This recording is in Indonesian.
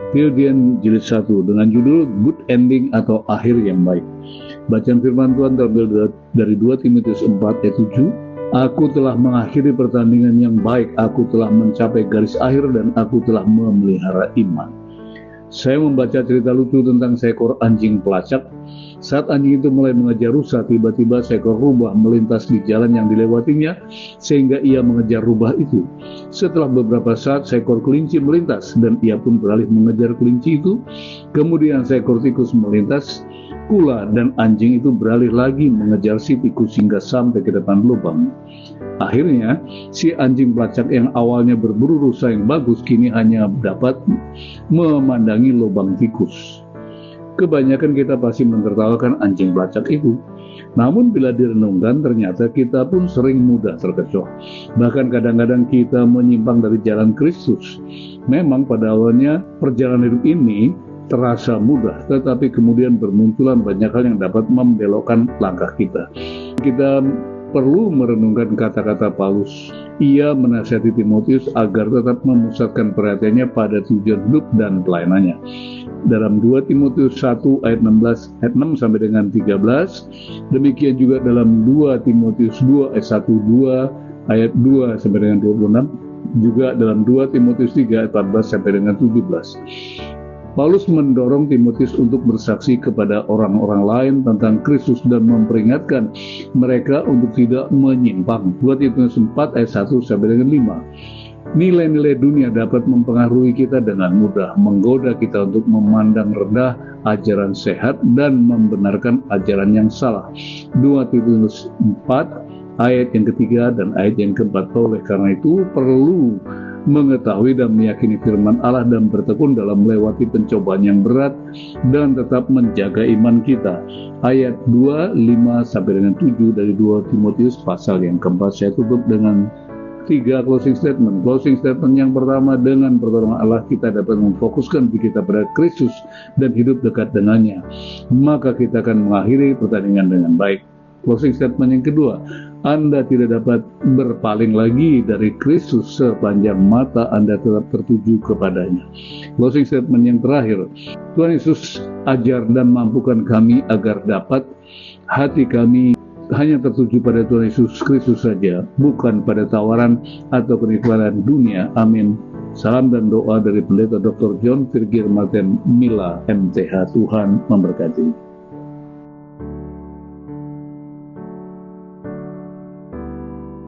Fildian Jilid 1 dengan judul Good Ending atau Akhir yang Baik. Bacaan firman Tuhan terambil dari 2 Timotius 4 ayat 7. Aku telah mengakhiri pertandingan yang baik, aku telah mencapai garis akhir dan aku telah memelihara iman. Saya membaca cerita lucu tentang seekor anjing pelacak. Saat anjing itu mulai mengejar rusa, tiba-tiba seekor rubah melintas di jalan yang dilewatinya sehingga ia mengejar rubah itu. Setelah beberapa saat seekor kelinci melintas dan ia pun beralih mengejar kelinci itu. Kemudian seekor tikus melintas pula dan anjing itu beralih lagi mengejar si tikus hingga sampai ke depan lubang. Akhirnya, si anjing pelacak yang awalnya berburu rusa yang bagus kini hanya dapat memandangi lubang tikus. Kebanyakan kita pasti menertawakan anjing pelacak itu. Namun bila direnungkan ternyata kita pun sering mudah terkecoh. Bahkan kadang-kadang kita menyimpang dari jalan Kristus. Memang pada awalnya perjalanan hidup ini terasa mudah, tetapi kemudian bermunculan banyak hal yang dapat membelokkan langkah kita. Kita perlu merenungkan kata-kata Paulus. Ia menasihati Timotius agar tetap memusatkan perhatiannya pada tujuan hidup dan pelayanannya. Dalam 2 Timotius 1 ayat 16 ayat 6 sampai dengan 13, demikian juga dalam 2 Timotius 2 ayat 1 2 ayat 2 sampai dengan 26, juga dalam 2 Timotius 3 ayat 14 sampai dengan 17. Paulus mendorong Timotius untuk bersaksi kepada orang-orang lain tentang Kristus dan memperingatkan mereka untuk tidak menyimpang. 2 Timotius 4 ayat 1 sampai dengan 5. Nilai-nilai dunia dapat mempengaruhi kita dengan mudah, menggoda kita untuk memandang rendah ajaran sehat dan membenarkan ajaran yang salah. 2 Timotius 4 ayat yang ketiga dan ayat yang keempat. Oleh karena itu perlu mengetahui dan meyakini firman Allah dan bertekun dalam melewati pencobaan yang berat dan tetap menjaga iman kita. Ayat 2, 5 sampai dengan 7 dari 2 Timotius pasal yang keempat. Saya tutup dengan 3 closing statement. Closing statement yang pertama, dengan pertolongan Allah kita dapat memfokuskan diri kita pada Kristus dan hidup dekat dengannya. Maka kita akan mengakhiri pertandingan dengan baik. Closing statement yang kedua, Anda tidak dapat berpaling lagi dari Kristus sepanjang mata Anda tetap tertuju kepadanya. Closing statement yang terakhir, Tuhan Yesus ajar dan mampukan kami agar dapat hati kami hanya tertuju pada Tuhan Yesus Kristus saja, bukan pada tawaran atau kenikmatan dunia. Amin. Salam dan doa dari Pendeta Dr. John Virgil Martin Mila, MTH. Tuhan memberkati.